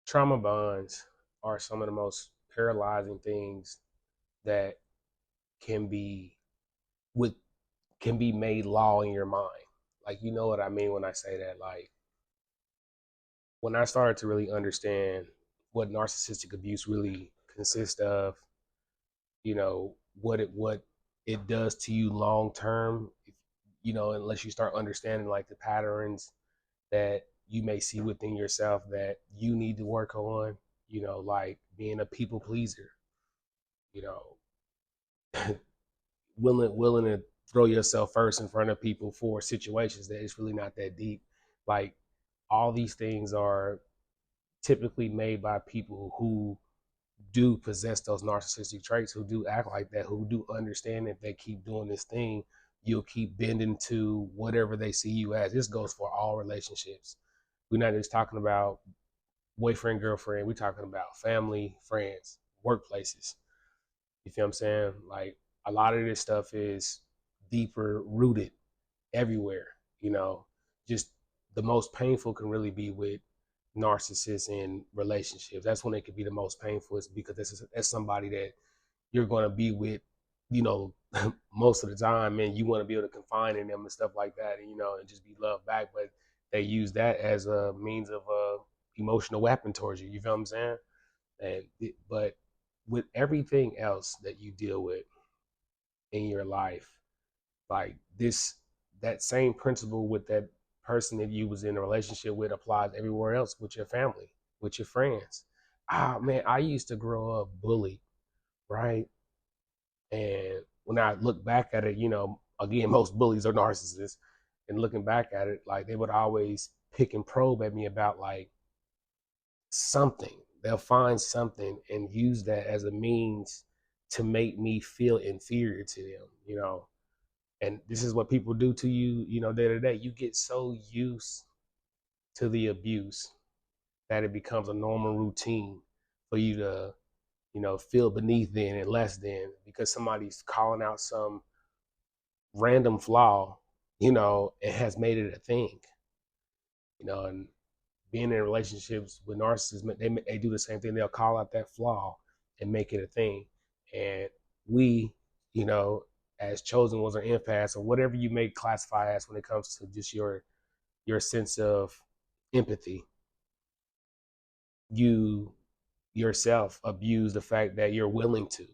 Trauma bonds are some of the most paralyzing things that can be with can be made law in your mind. Like, you know what I mean when I say that. Like, when I started to really understand what narcissistic abuse really consists of, what it does to you long term, unless you start understanding like the patterns that you may see within yourself that you need to work on, like being a people pleaser, you know, willing to throw yourself first in front of people for situations that it's really not that deep. Like, all these things are typically made by people who do possess those narcissistic traits, who do act like that, who do understand if they keep doing this thing, you'll keep bending to whatever they see you as. This goes for all relationships. We're not just talking about boyfriend, girlfriend. We're talking about family, friends, workplaces. You feel what I'm saying? Like, a lot of this stuff is deeper rooted everywhere. You know, just the most painful can really be with narcissists in relationships. That's when it could be the most painful, is because that's somebody that you're going to be with, you know, most of the time, and you want to be able to confide in them and stuff like that, and and just be loved back. But they use that as a means of emotional weapon towards you. You feel what I'm saying? But with everything else that you deal with in your life, like this, that same principle with that person that you was in a relationship with applies everywhere else, with your family, with your friends. Ah, man, I used to grow up bullied, right? And when I look back at it, again, most bullies are narcissists. And looking back at it, like, they would always pick and probe at me about like something. They'll find something and use that as a means to make me feel inferior to them, And this is what people do to you, day to day. You get so used to the abuse that it becomes a normal routine for you to, feel beneath then and less than, because somebody's calling out some random flaw, and has made it a thing, and being in relationships with narcissists, they do the same thing. They'll call out that flaw and make it a thing. And we, you know, as chosen ones or empaths or whatever you may classify as when it comes to just your sense of empathy, you yourself abuse the fact that you're willing to,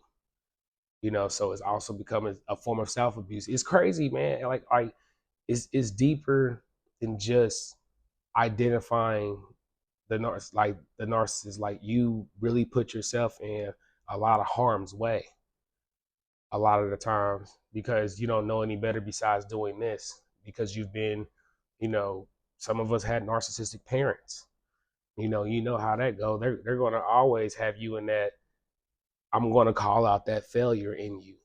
so it's also becoming a form of self-abuse. It's crazy, man. Like it's deeper than just identifying the narcissist. Like, you really put yourself in a lot of harm's way a lot of the times, because you don't know any better besides doing this, because you've been, you know some of us had narcissistic parents. You know how that go. They're going to always have you in that, I'm going to call out that failure in you.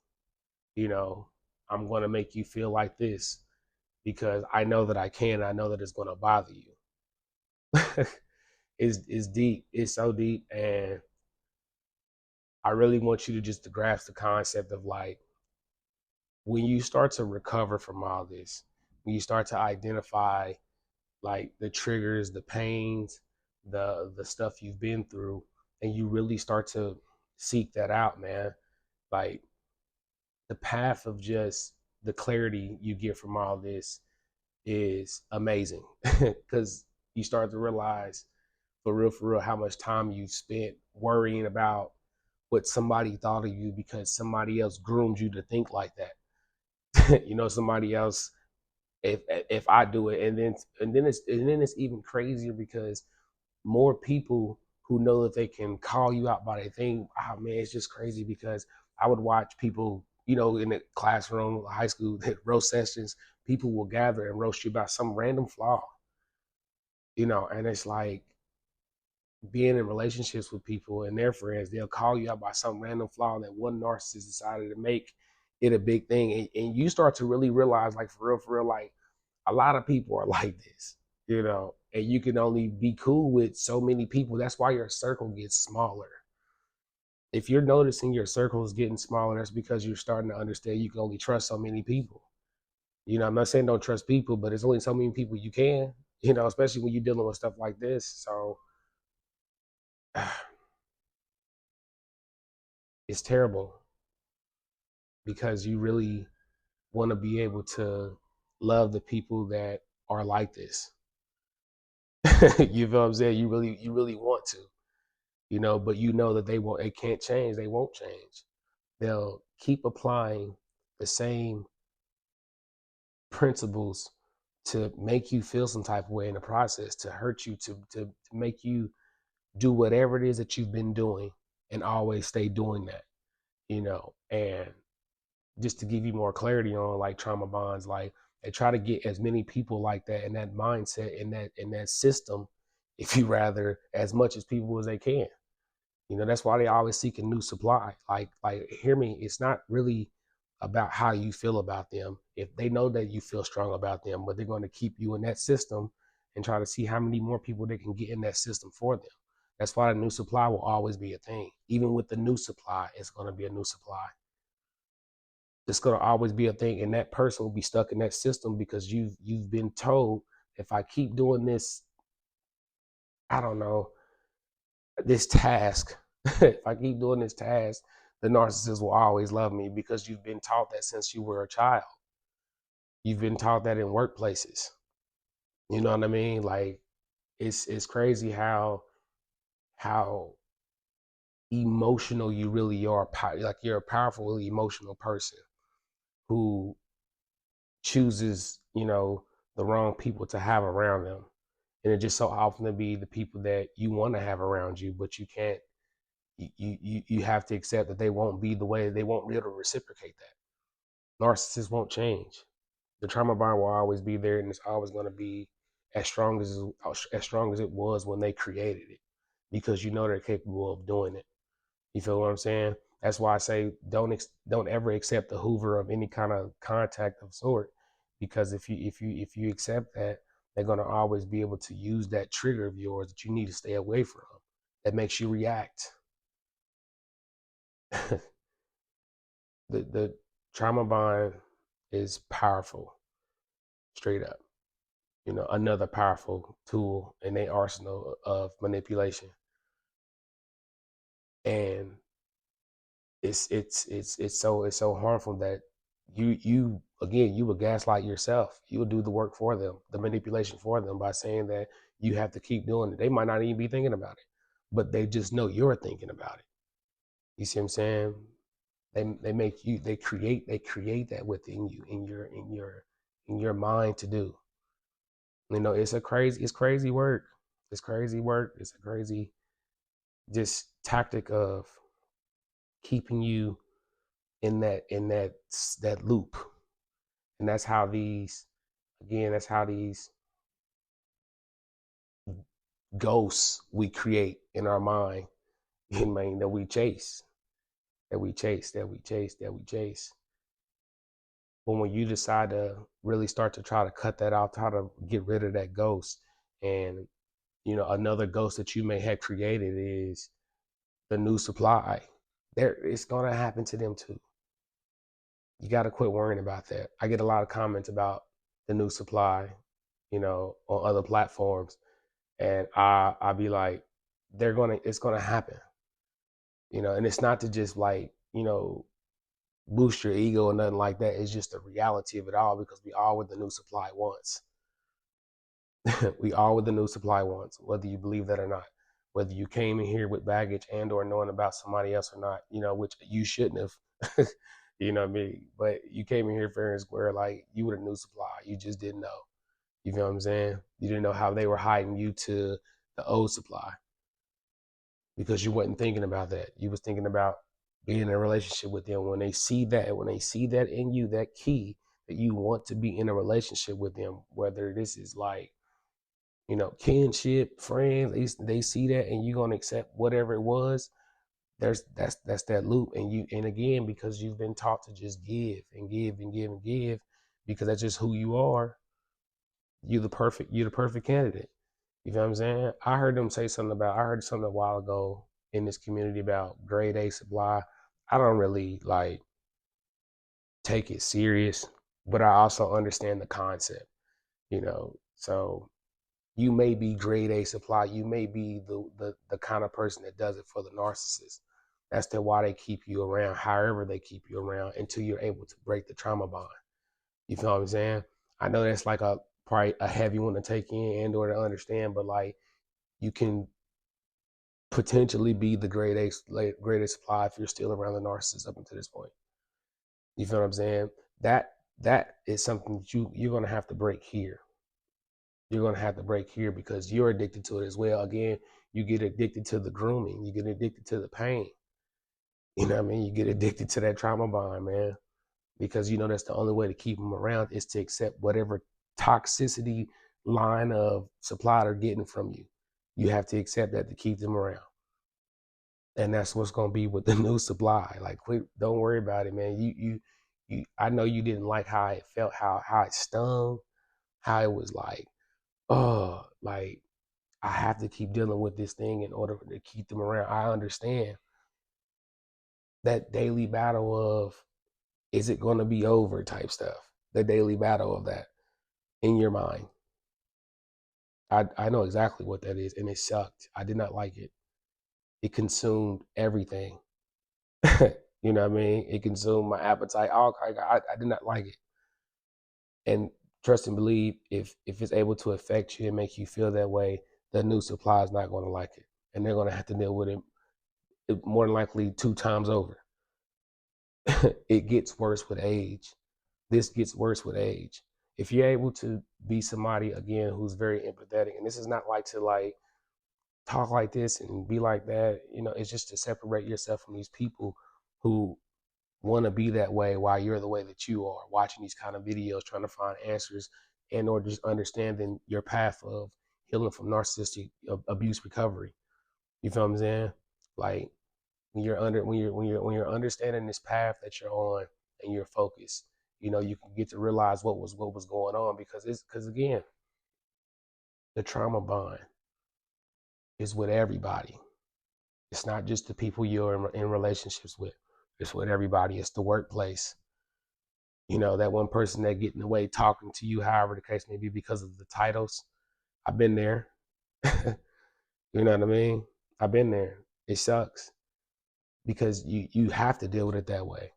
you know I'm going to make you feel like this because I know that I can. I know that it's going to bother you. It's deep. It's so deep. And I really want you to just to grasp the concept of, like, when you start to recover from all this, when you start to identify like the triggers, the pains, the stuff you've been through, and you really start to seek that out, man, like, the path of just the clarity you get from all this is amazing. Because you start to realize, for real, how much time you spent worrying about what somebody thought of you because somebody else groomed you to think like that. Somebody else, if I do it, and then it's even crazier because more people who know that they can call you out by their thing. Oh man, it's just crazy because I would watch people, in the classroom, high school, roast sessions. People will gather and roast you about some random flaw, and it's like, being in relationships with people and their friends, they'll call you out by some random flaw that one narcissist decided to make it a big thing. And you start to really realize, like, for real, like, a lot of people are like this, and you can only be cool with so many people. That's why your circle gets smaller. If you're noticing your circle is getting smaller, that's because you're starting to understand you can only trust so many people. I'm not saying don't trust people, but there's only so many people you can, especially when you're dealing with stuff like this. So it's terrible because you really want to be able to love the people that are like this. You feel what I'm saying? You really want to, but you know that they can't change. They won't change. They'll keep applying the same principles to make you feel some type of way in the process, to hurt you, to make you do whatever it is that you've been doing and always stay doing that, and just to give you more clarity on like trauma bonds, like they try to get as many people like that in that mindset, in that system, if you rather, as much as people as they can. That's why they always seek a new supply. Like hear me, it's not really about how you feel about them. If they know that you feel strong about them, but they're going to keep you in that system and try to see how many more people they can get in that system for them. That's why the new supply will always be a thing. Even with the new supply, it's going to be a new supply. It's going to always be a thing, and that person will be stuck in that system because you've been told, if I keep doing this, I don't know, this task, if I keep doing this task, the narcissist will always love me, because you've been taught that since you were a child. You've been taught that in workplaces. You know what I mean? Like it's crazy how emotional you really are. Like you're a powerful, emotional person who chooses, the wrong people to have around them. And it just so often to be the people that you want to have around you, but you can't. You have to accept that they won't be the way, they won't be able to reciprocate that. Narcissists won't change. The trauma bond will always be there, and it's always going to be as strong as it was when they created it, because they're capable of doing it. You feel what I'm saying? That's why I say don't ever accept the Hoover of any kind of contact of sort, because if you accept that, they're going to always be able to use that trigger of yours that you need to stay away from, that makes you react. The trauma bond is powerful, straight up. Another powerful tool in their arsenal of manipulation, and it's so harmful that you again, you will gaslight yourself. You will do the work for them, the manipulation for them, by saying that you have to keep doing it. They might not even be thinking about it, but they just know you're thinking about it. You see what I'm saying? They make you, they create that within you, in your mind to do. It's crazy work. It's crazy work. It's a crazy just tactic of keeping you in that loop. And that's how these ghosts we create in our mind, that we chase, that we chase, that we chase, that we chase. But when you decide to really start to try to cut that out, try to get rid of that ghost, and another ghost that you may have created is the new supply, there, it's gonna happen to them too. You got to quit worrying about that. I get a lot of comments about the new supply, on other platforms, and I be like, it's gonna happen, and it's not to just like, boost your ego or nothing like that. It's just the reality of it all, because we all with the new supply once. We all with the new supply once, whether you believe that or not. Whether you came in here with baggage and or knowing about somebody else or not, which you shouldn't have. You know what I mean? But you came in here fair and square, like you were the new supply. You just didn't know. You feel what I'm saying? You didn't know how they were hiding you to the old supply, because you wasn't thinking about that. You was thinking about being in a relationship with them. When they see that in you, that key that you want to be in a relationship with them, whether this is like, kinship, friends, they see that, and you're gonna accept whatever it was. That's that loop, and again, because you've been taught to just give and give and give and give, because that's just who you are. You're the perfect candidate. You know what I'm saying? I heard something a while ago in this community about grade A supply. I don't really like take it serious, but I also understand the concept, so you may be grade A supply. You may be the kind of person that does it for the narcissist. That's the why they keep you around, however they keep you around, until you're able to break the trauma bond. You feel what I'm saying? I know that's like a probably a heavy one to take in and or to understand, but like you can potentially be the greatest supply if you're still around the narcissist up until this point. You feel what I'm saying? That is something that you're gonna have to break here. You're gonna have to break here because you're addicted to it as well. Again, you get addicted to the grooming, you get addicted to the pain. You know what I mean? You get addicted to that trauma bond, man, because you know that's the only way to keep them around is to accept whatever toxicity line of supply they're getting from you. You have to accept that to keep them around. And that's what's gonna be with the new supply. Like, quit, don't worry about it, man. You. I know you didn't like how it felt, how it stung, how it was like, oh, like I have to keep dealing with this thing in order to keep them around. I understand that daily battle of is it gonna be over type stuff. The daily battle of that in your mind. I know exactly what that is, and it sucked. I did not like it. It consumed everything. You know what I mean? It consumed my appetite. I did not like it. And trust and believe, if it's able to affect you and make you feel that way, the new supply is not going to like it, and they're going to have to deal with it more than likely 2 times over. It gets worse with age. This gets worse with age. If you're able to be somebody again who's very empathetic, and this is not like to like talk like this and be like that, you know, it's just to separate yourself from these people who want to be that way while you're the way that you are, watching these kind of videos, trying to find answers and or just understanding your path of healing from narcissistic abuse recovery. You feel what I'm saying? Like when you're understanding this path that you're on and you're focused, you know, you can get to realize what was going on because again, the trauma bond is with everybody. It's not just the people you're in relationships with. It's with everybody. It's the workplace. You know, that one person that get in the way talking to you, however the case may be, because of the titles. I've been there. You know what I mean? I've been there. It sucks because you have to deal with it that way.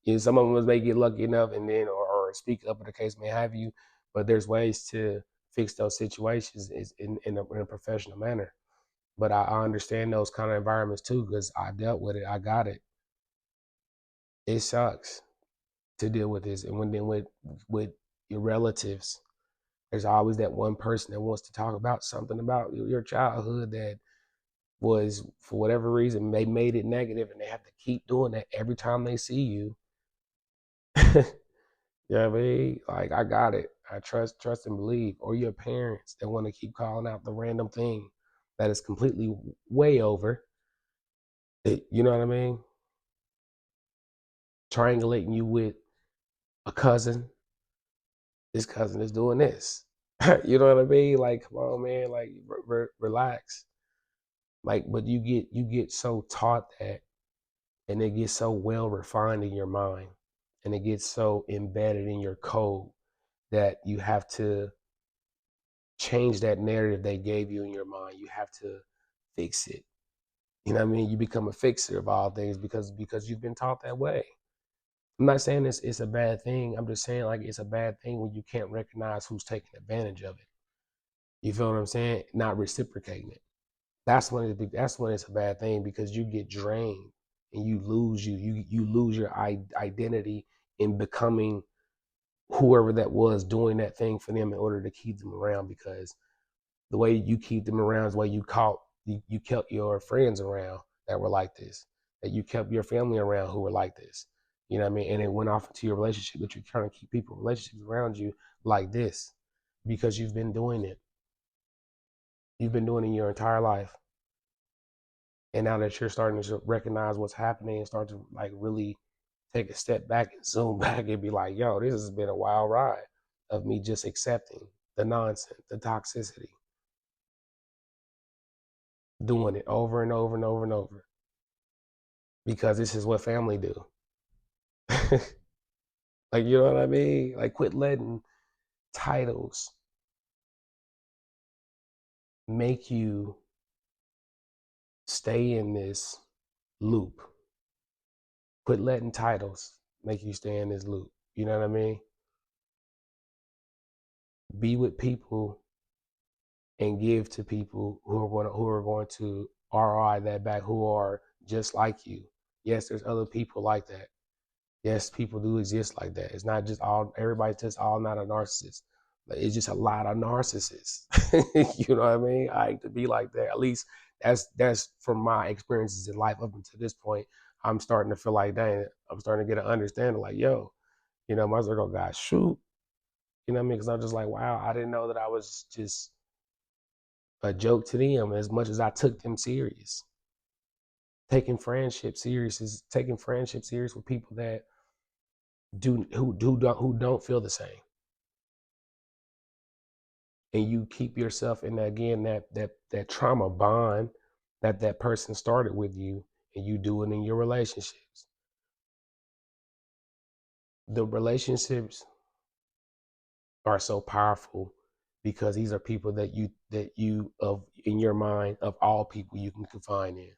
You know, some of us may get lucky enough and then or speak up, or the case may have you, but there's ways to fix those situations in a professional manner. But I understand those kind of environments too because I dealt with it. I got it. It sucks to deal with this, and when then with your relatives, there's always that one person that wants to talk about something about your childhood that was, for whatever reason, they made it negative, and they have to keep doing that every time they see you. You know what I mean? Like, I got it. I trust and believe. Or your parents that want to keep calling out the random thing that is completely way over. You know what I mean? Triangulating you with a cousin. This cousin is doing this. You know what I mean? Like, come on, man. Like, relax. Like, but you get so taught that, and it gets so well refined in your mind, and it gets so embedded in your code that you have to change that narrative they gave you in your mind. You have to fix it. You know what I mean? You become a fixer of all things because you've been taught that way. I'm not saying it's a bad thing. I'm just saying like it's a bad thing when you can't recognize who's taking advantage of it. You feel what I'm saying? Not reciprocating it. That's when it's a bad thing because you get drained and you lose your identity in becoming whoever that was doing that thing for them in order to keep them around, because the way you keep them around is the way you kept your friends around that were like this, that you kept your family around who were like this. You know what I mean? And it went off into your relationship, but you're trying to keep relationships around you like this because you've been doing it. You've been doing it your entire life. And now that you're starting to recognize what's happening and start to like really take a step back and zoom back and be like, yo, this has been a wild ride of me just accepting the nonsense, the toxicity, doing it over and over and over and over because this is what family do. Like, you know what I mean? Like, quit letting titles make you stay in this loop. Quit letting titles make you stay in this loop. You know what I mean? Be with people and give to people who are going to ROI that back, who are just like you. Yes, there's other people like that. Yes, people do exist like that. It's not just all everybody's just all not a narcissist. But it's just a lot of narcissists. You know what I mean? I hate to be like that. At least that's from my experiences in life up until this point. I'm starting to feel like, dang, I'm starting to get an understanding like, yo, my circle got shoot. You know what I mean? Because I'm just like, wow, I didn't know that I was just a joke to them as much as I took them serious. Taking friendship serious with people that who don't feel the same. And you keep yourself in that, again, that trauma bond that person started with you, and you do it in your relationships. The relationships are so powerful because these are people that you of in your mind, of all people, you can confide in.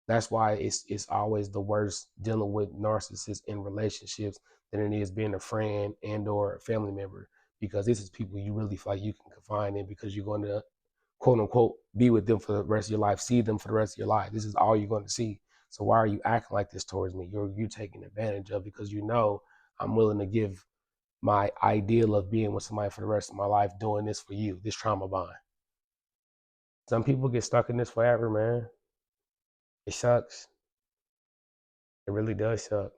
That's why it's always the worst dealing with narcissists in relationships than it is being a friend and or a family member, because this is people you really feel like you can confide in, because you're going to, quote unquote, be with them for the rest of your life, see them for the rest of your life. This is all you're going to see. So why are you acting like this towards me? You're taking advantage of, because I'm willing to give my ideal of being with somebody for the rest of my life, doing this for you, this trauma bond. Some people get stuck in this forever, man. It sucks. It really does suck.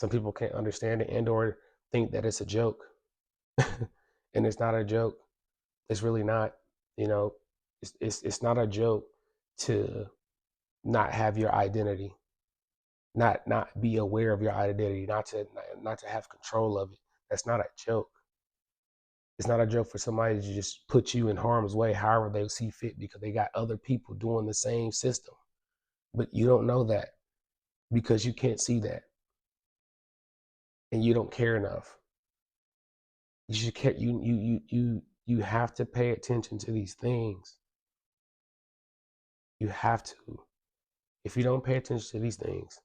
Some people can't understand it and or think that it's a joke. And it's not a joke. It's really not. You know, it's not a joke to not have your identity, not be aware of your identity, not to have control of it. That's not a joke. It's not a joke for somebody to just put you in harm's way however they see fit, because they got other people doing the same system. But you don't know that because you can't see that, and you don't care enough. You should care. You have to pay attention to these things. You have to. If you don't pay attention to these things,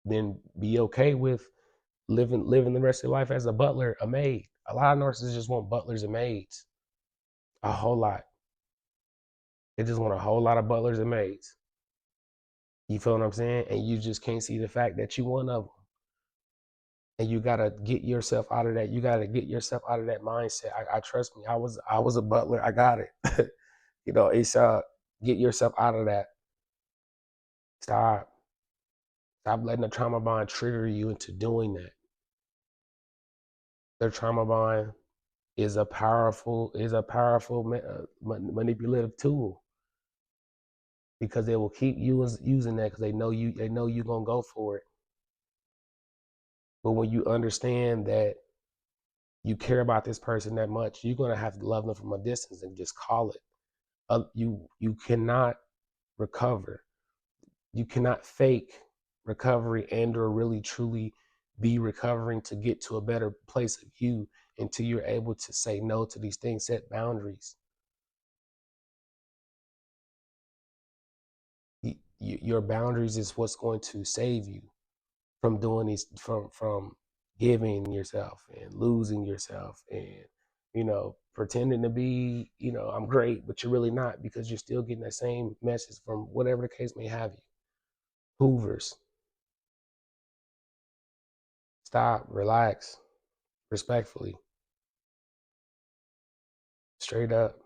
then be okay with living the rest of your life as a butler, a maid. A lot of narcissists just want butlers and maids. A whole lot. They just want a whole lot of butlers and maids. You feel what I'm saying? And you just can't see the fact that you one of them. And you gotta get yourself out of that. You gotta get yourself out of that mindset. I trust me. I was a butler. I got it. It's get yourself out of that. Stop. Stop letting the trauma bond trigger you into doing that. The trauma bond is a powerful manipulative tool, because they will keep you using that, because they know you're gonna go for it. But when you understand that you care about this person that much, you're gonna have to love them from a distance and just call it. You cannot recover. You cannot fake recovery and or really truly be recovering to get to a better place of you until you're able to say no to these things, set boundaries. Your boundaries is what's going to save you from doing these, from giving yourself and losing yourself, and pretending to be, I'm great, but you're really not, because you're still getting that same message from whatever the case may have you. Hoovers, stop, relax, respectfully, straight up.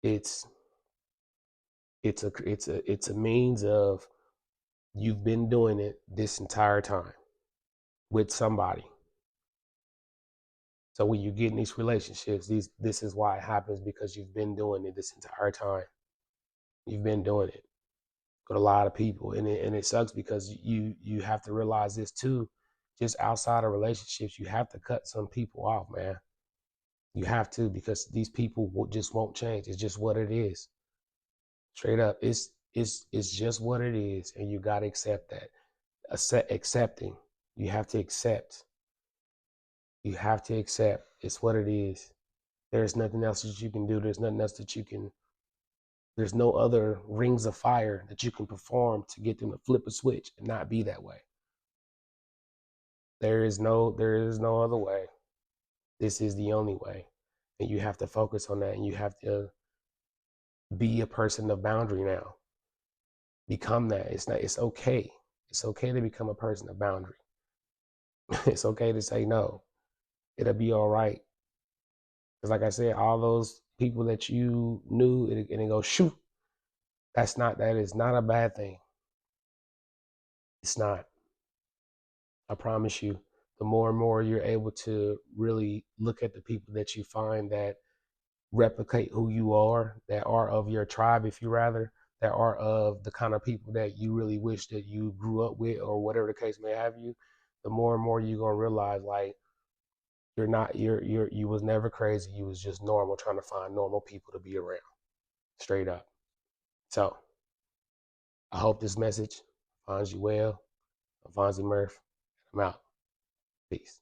It's it's a means of, you've been doing it this entire time with somebody. So when you get in these relationships, this is why it happens, because you've been doing it this entire time. You've been doing it with a lot of people, and it sucks, because you have to realize this too. Just outside of relationships, you have to cut some people off, man. You have to, because these people just won't change. It's just what it is. Straight up, it's just what it is, and you gotta accept that. Accepting. You have to accept. You have to accept. It's what it is. There's nothing else that you can do. There's There's no other rings of fire that you can perform to get them to flip a switch and not be that way. There is no other way. This is the only way. And you have to focus on that, and you have to be a person of boundary now. Become that. It's okay. It's okay to become a person of boundary. It's okay to say no. It'll be all right. Because like I said, all those people that you knew, and it goes shoot. That is not a bad thing. It's not. I promise you. The more and more you're able to really look at the people that you find that replicate who you are, that are of your tribe, if you rather, that are of the kind of people that you really wish that you grew up with, or whatever the case may have you, the more and more you're gonna realize, like, you was never crazy. You was just normal, trying to find normal people to be around. Straight up. So I hope this message finds you well. I'm Fonzie Murph. I'm out. Peace.